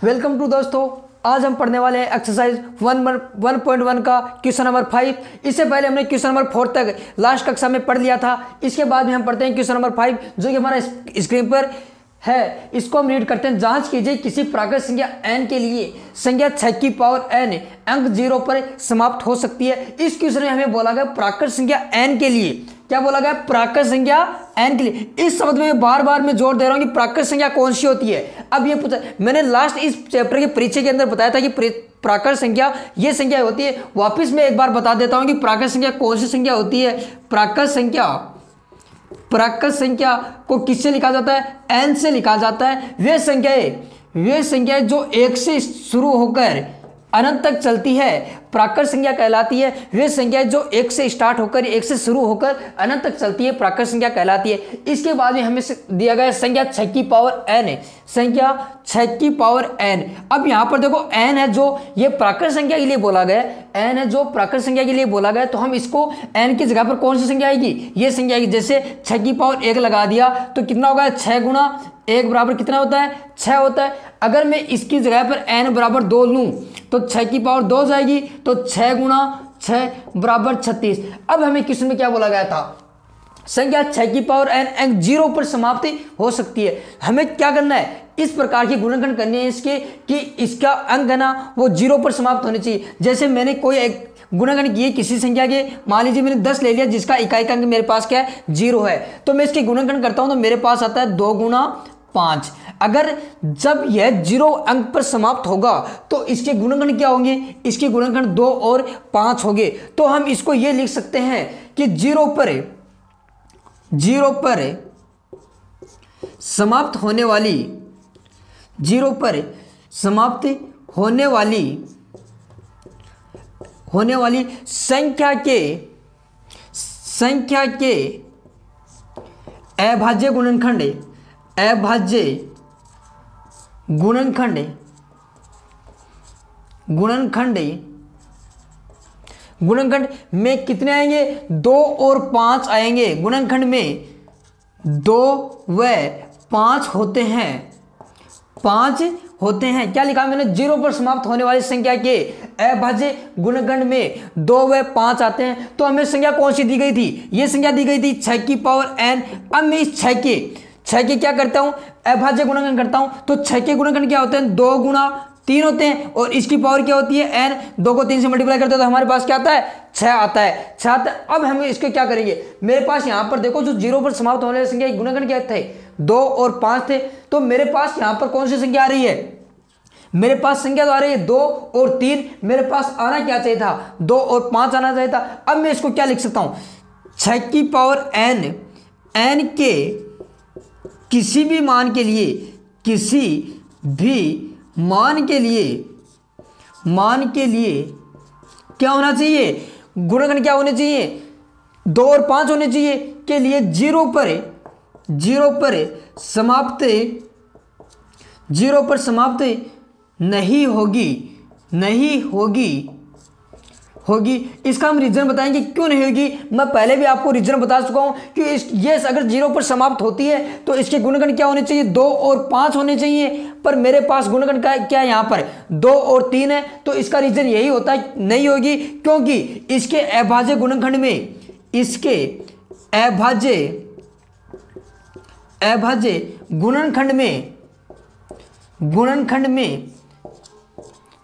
Welcome to दोस्तों। आज हम पढ़ने वाले हैं एक्सरसाइज 1.1 का क्वेश्चन नंबर 5। इससे पहले हमने क्वेश्चन नंबर 4 तक लास्ट कक्षा में पढ़ लिया था। इसके बाद में हम पढ़ते हैं क्वेश्चन नंबर 5 जो कि हमारा स्क्रीन पर है। इसको हम रीड करते हैं। जांच कीजिए किसी प्राकृत संख्या n के लिए संख्या 6 की पावर n अंक 0 पर समाप्त हो सकती है। इस क्वेश्चन में हमें बोला गया प्राकृत संख्या n के लिए, क्या बोला गया? प्राकृत संख्या n के लिए। इस शब्द में बार बार मैं जोर दे रहा हूं कि प्राकृत संख्या कौन सी होती है। अब ये पूछा, मैंने लास्ट इस चैप्टर के परिचय के अंदर बताया था कि प्राकृत संख्या ये संख्या होती है। वापिस मैं एक बार बता देता हूं कि प्राकृत संख्या कौन सी संख्या होती है। प्राकृत संख्या को किससे लिखा जाता है? n से लिखा जाता है। वे संख्याएं जो 1 से शुरू होकर अनंत तक चलती है प्राकृत संख्या कहलाती है। वे संख्याएं जो 1 से स्टार्ट होकर 1 से शुरू होकर अनंत तक चलती है प्राकृत संख्या कहलाती है। इसके बाद में हमें दिया गया संख्या 6 की पावर n, संख्या 6 की पावर n। अब यहाँ पर देखो n है जो ये प्राकृत संख्या के लिए बोला गया, n है जो प्राकृत संख्या के लिए बोला गया, तो हम इसको n की जगह पर कौन सी संख्या आएगी? ये संख्या आएगी। जैसे 6 की पावर 1 लगा दिया तो कितना होगा? 6 गुना 1 बराबर कितना होता है? 6 होता है। अगर मैं इसकी जगह पर n बराबर 2 लूँ तो 6 की पावर 2 जाएगी, तो 6 गुना 6 बराबर 36। अब हमें क्वेश्चन में क्या बोला गया था? संख्या 6 की पावर n अंक 0 पर समाप्त हो सकती है। हमें क्या करना है? इस प्रकार की गुणनखंड करनी है इसके कि इसका अंक है ना वो 0 पर समाप्त होने चाहिए। जैसे मैंने कोई एक गुणनखंड किए किसी संख्या के, मान लीजिए मैंने 10 ले लिया जिसका इकाई का अंक मेरे पास क्या है? 0 है, तो मैं इसके गुणनखंड करता हूं तो मेरे पास आता है 2 गुना 5। अगर जब यह 0 अंक पर समाप्त होगा तो इसके गुणनखंड क्या होंगे? इसके गुणनखंड 2 और 5 होंगे। तो हम इसको ये लिख सकते हैं कि 0 पर समाप्त होने वाली 0 पर समाप्त होने वाली संख्या के अभाज्य गुणनखंड में कितने आएंगे? 2 और 5 आएंगे। गुणनखंड में 2 व 5 होते हैं। क्या लिखा मैंने? 0 पर समाप्त होने वाली संख्या के अभाज्य गुणनखंड में 2 व 5 आते हैं। तो हमें संख्या कौन सी दी गई थी? ये संख्या दी गई थी 6 की पावर n। अब मैं इस 6 के क्या करता हूं? अभाज्य गुणनखंड करता हूं। तो 6 के गुणनखंड क्या होते हैं? 2 गुना 3 होते हैं और इसकी पावर क्या होती है? n। 2 को 3 से मल्टीप्लाई करते हैं तो हमारे पास क्या आता है? 6 आता है। अब हम इसके क्या करेंगे? मेरे पास यहाँ पर देखो जो 0 पर समाप्त होने वाली संख्या के गुणनखंड क्या थे? 2 और 5 थे। तो मेरे पास यहाँ पर कौन सी संख्या आ रही है? मेरे पास संख्या तो आ रही है 2 और 3। मेरे पास आना क्या चाहिए था? 2 और 5 आना चाहिए था। अब मैं इसको क्या लिख सकता हूं? 6 की पावर n के किसी भी मान के लिए क्या होना चाहिए? गुणनखंड क्या होने चाहिए? 2 और 5 होने चाहिए के लिए 0 पर समाप्त नहीं होगी। इसका हम रीजन बताएंगे क्यों नहीं होगी। मैं पहले भी आपको रीजन बता चुका हूं कि ये अगर 0 पर समाप्त होती है तो इसके गुणनखंड क्या होने चाहिए? 2 और 5 होने चाहिए। पर मेरे पास गुणनखंड क्या है? यहाँ पर 2 और 3 है। तो इसका रीजन यही होता है नहीं होगी, क्योंकि इसके अभाज्य गुणनखंड में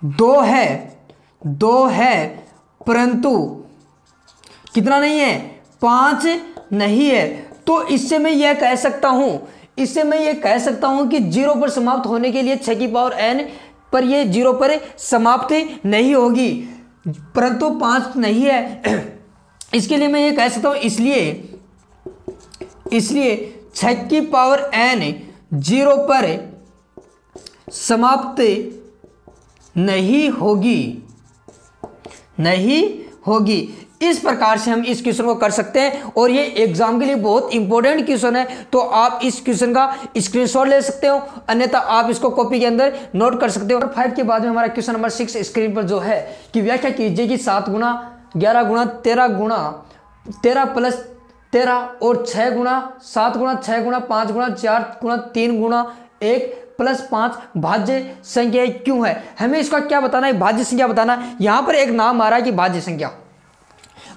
2 है परंतु कितना नहीं है? 5 नहीं है। तो इससे मैं यह कह सकता हूं कि 0 पर समाप्त होने के लिए 6 की पावर n पर ये 0 पर समाप्त नहीं होगी, परंतु 5 नहीं है। इसके लिए मैं ये कह सकता हूं, इसलिए 6 की पावर n 0 पर समाप्त नहीं होगी। इस प्रकार से हम इस क्वेश्चन को कर सकते हैं और ये एग्जाम के लिए बहुत इंपॉर्टेंट क्वेश्चन है। तो आप इस क्वेश्चन का स्क्रीनशॉट ले सकते हो, अन्यथा आप इसको कॉपी के अंदर नोट कर सकते हो। और 5 के बाद में हमारा क्वेश्चन नंबर 6 स्क्रीन पर जो है कि व्याख्या कीजिए कि 7 गुना 11 गुना 13 प्लस 13 और 6 गुना 7 गुना 6 गुना 5 गुना 4 गुना 3 गुना 1 प्लस 5 भाज्य संख्या क्यों है? हमें इसका क्या बताना है? भाज्य संख्या बताना है। यहां पर एक नाम आ रहा है कि भाज्य संख्या।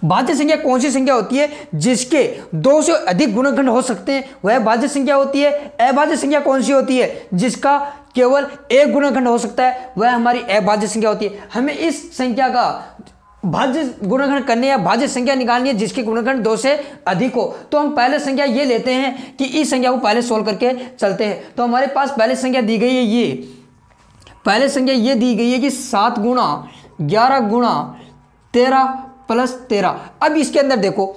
भाज्य संख्या कौन सी संख्या होती है जिसके 2 से अधिक गुणनखंड हो सकते हैं, वह भाज्य संख्या होती है। अभाज्य संख्या कौन सी होती है जिसका केवल एक गुणनखंड हो सकता है, वह हमारी अभाज्य संख्या होती है। हमें इस संख्या का भाज्य गुणनखंड करने या भाज्य संख्या निकालनी है जिसके गुणनखंड 2 से अधिक हो। तो हम पहले संख्या ये लेते हैं कि इस संख्या को पहले सोल्व करके चलते हैं। तो हमारे पास पहले संख्या दी गई है, ये पहले संख्या ये दी गई है कि 7 गुणा 11 गुणा 13 प्लस 13। अब इसके अंदर देखो,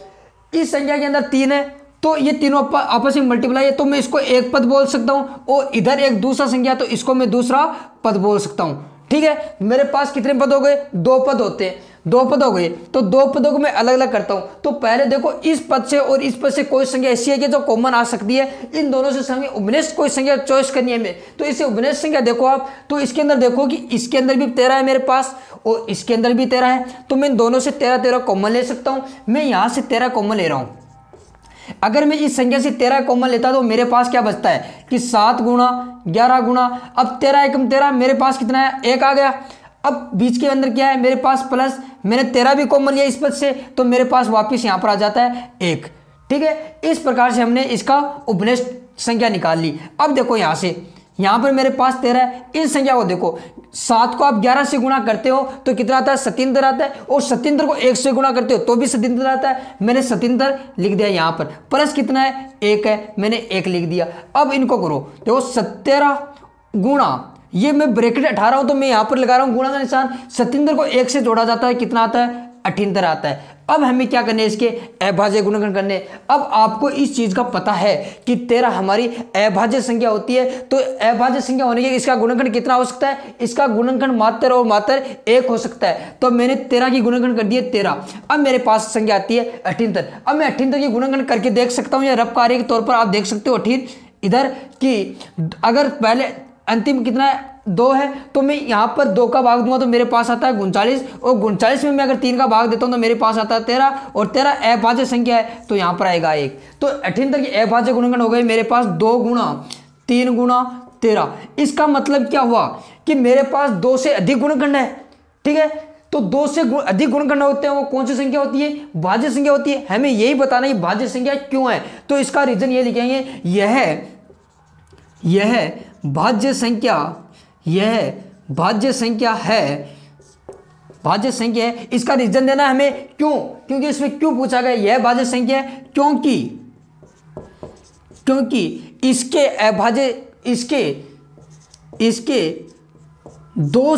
इस संख्या के अंदर 3 है तो ये तीनों आपस में मल्टीप्लाई है, तो मैं इसको एक पद बोल सकता हूं और इधर एक दूसरा संख्या तो इसको मैं दूसरा पद बोल सकता हूं। ठीक है, मेरे पास कितने पद हो गए? 2 पद होते हैं, 2 पद हो गए। तो 2 पदों को मैं अलग अलग करता हूं। तो पहले देखो, इस पद से और इस पद से कोई संख्या ऐसी है कि जो कॉमन आ सकती है। इन दोनों से हमें उपनिष्ठ कोई संख्या चॉइस करनी है हमें। तो इसे उपनिष्ठ संख्या देखो आप, तो इसके अंदर देखो कि इसके अंदर भी 13 है मेरे पास और इसके अंदर भी 13 है। तो मैं इन दोनों से 13 कॉमन ले सकता हूं। मैं यहां से 13 कॉमन ले रहा हूं। अगर मैं इस संख्या से 13 कॉमन लेता तो मेरे पास क्या बचता है कि 7 गुणा 11 गुणा, अब 13 एकम 13, मेरे पास कितना है? 1 आ गया। अब बीच के अंदर क्या है मेरे पास? प्लस, मैंने 13 भी कॉमन लिया इस पद से, तो मेरे पास वापिस यहां पर आ जाता है 1। ठीक है, इस प्रकार से हमने इसका उपनिष्ठ संख्या निकाल ली। अब देखो यहां से, यहां पर मेरे पास 13 है। इन संख्या को देखो, 7 को आप 11 से गुणा करते हो तो कितना आता है? 77 आता है। और 77 को 1 से गुणा करते हो तो भी 77 आता है। मैंने 77 लिख दिया यहां पर। प्लस कितना है? 1 है, मैंने 1 लिख दिया। अब इनको करो, देखो 17 गुणा, ये मैं ब्रैकेट 18 हूं तो मैं यहां पर लगा रहा हूं गुणा का निशान। 77 को 1 से जोड़ा जाता है, कितना आता है? 78 आता है। अब हमें क्या करने, इसके अभाज्य गुणनखंड करने। अब आपको इस चीज का पता है कि 13 हमारी अभाज्य संख्या होती है। तो अभाज्य संख्या होने के इसका गुणनखंड कितना हो सकता है? इसका गुणनखंड मात्र और मात्र 1 हो सकता है। तो मैंने 13 की गुणनखंड कर दिए 13। अब मेरे पास संख्या आती है 78। अब मैं 78 की गुणनखंड करके देख सकता हूं, या रफ कार्य के तौर पर आप देख सकते हो 18 इधर कि अगर पहले अंतिम कितना है? 2 है, तो मैं यहां पर 2 का भाग दूंगा तो मेरे पास आता है 39, और 39 में मैं अगर 3 का भाग देता हूं तो मेरे पास आता है 13, और 13 अभाज्य संख्या है तो यहां पर आएगा 1। तो 78 की अभाज्य गुणनखंड हो गए मेरे पास 2 गुणा 3 गुणा 13। इसका मतलब क्या हुआ कि मेरे पास 2 से अधिक गुणनखंड है। ठीक है, तो 2 से अधिक गुणनखंड होते हैं, वो कौन सी संख्या होती है? भाज्य संख्या होती है। हमें यही बताना है भाज्य संख्या क्यों है। तो इसका रीजन ये लिखेंगे, यह भाज्य संख्या, यह भाज्य संख्या है, भाज्य संख्या है। इसका रीजन देना हमें क्यों, क्योंकि इसमें क्यों पूछा गया यह भाज्य संख्या है, क्योंकि इसके अभाज्य, इसके 2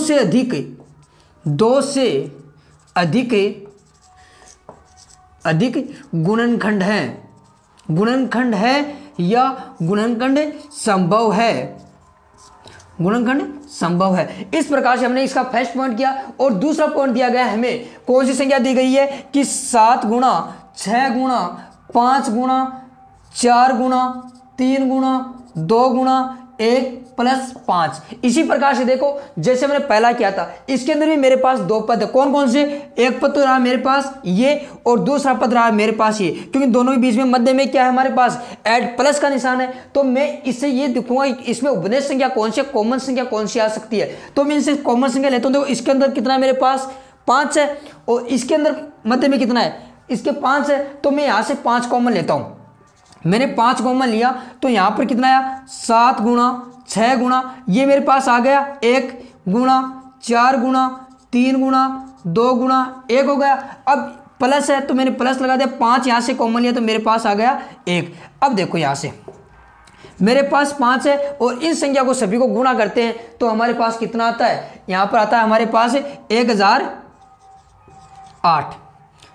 से अधिक गुणनखंड है या गुणनखंड संभव है, गुणनखंड संभव है। इस प्रकार से हमने इसका फर्स्ट पॉइंट किया। और दूसरा पॉइंट दिया गया हमें, कौन सी संख्या दी गई है कि 7 गुणा 6 गुणा 5 गुणा 4 गुणा 3 गुणा 2 गुणा 1 प्लस 5। इसी प्रकार से देखो जैसे मैंने पहला किया था, इसके अंदर भी मेरे पास 2 पद है। कौन कौन से? एक पद तो रहा मेरे पास ये, और दूसरा पद रहा मेरे पास ये, क्योंकि दोनों के बीच में मध्य में क्या है हमारे पास? ऐड प्लस का निशान है। तो मैं इससे ये दिखूंगा इसमें उपनिष्ठ संख्या कौन सी, कॉमन संख्या कौन सी आ सकती है। तो मैं इनसे कॉमन संख्या लेता हूं। देखो इसके अंदर कितना है मेरे पास? 5 है, और इसके अंदर मध्य में कितना है? इसके 5 है। तो मैं यहां से 5 कॉमन लेता हूं। मैंने 5 कॉमन लिया तो यहां पर कितना आया? 7 गुणा 6 गुणा, ये मेरे पास आ गया 1 गुणा 4 गुणा 3 गुणा 2 गुणा 1 हो गया। अब प्लस है तो मैंने प्लस लगा दिया, 5 यहां से कॉमन लिया तो मेरे पास आ गया 1। अब देखो यहां से मेरे पास 5 है, और इन संख्या को सभी को गुणा करते हैं तो हमारे पास कितना आता है? यहां पर आता है हमारे पास 1008।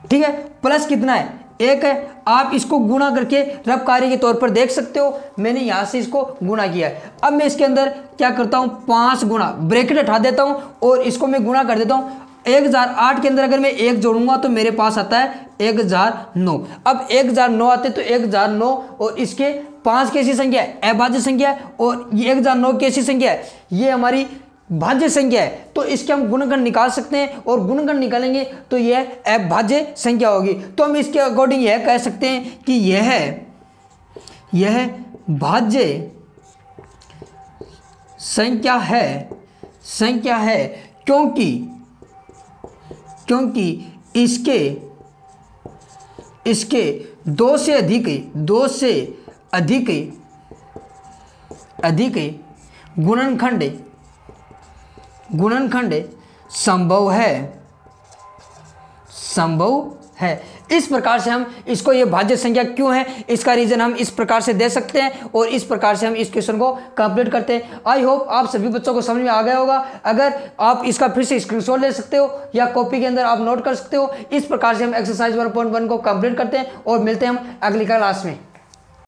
ठीक है, प्लस कितना है? 1 है। आप इसको गुणा करके रफ कार्य के तौर पर देख सकते हो। मैंने यहां से इसको गुणा किया है। अब मैं इसके अंदर क्या करता हूं? 5 गुणा, ब्रैकेट हटा देता हूं और इसको मैं गुणा कर देता हूं। 1008 के अंदर अगर मैं 1 जोड़ूंगा तो मेरे पास आता है 1009। अब 1009 आते तो 1009 और इसके 5 कैसी संख्या है? अभाज्य संख्या है, और ये 1009 कैसी संख्या है? ये हमारी भाज्य संख्या है। तो इसके हम गुणनखंड निकाल सकते हैं, और गुणनखंड निकालेंगे तो यह अभाज्य संख्या होगी। तो हम इसके अकॉर्डिंग यह कह सकते हैं कि यह भाज्य संख्या है क्योंकि इसके दो से अधिक गुणनखंड संभव है। इस प्रकार से हम इसको, ये भाज्य संख्या क्यों है, इसका रीजन हम इस प्रकार से दे सकते हैं और इस प्रकार से हम इस क्वेश्चन को कंप्लीट करते हैं। आई होप आप सभी बच्चों को समझ में आ गया होगा। अगर आप इसका फिर से स्क्रीनशॉट ले सकते हो या कॉपी के अंदर आप नोट कर सकते हो। इस प्रकार से हम एक्सरसाइज 1.1 को कंप्लीट करते हैं और मिलते हैं हम अगली क्लास में।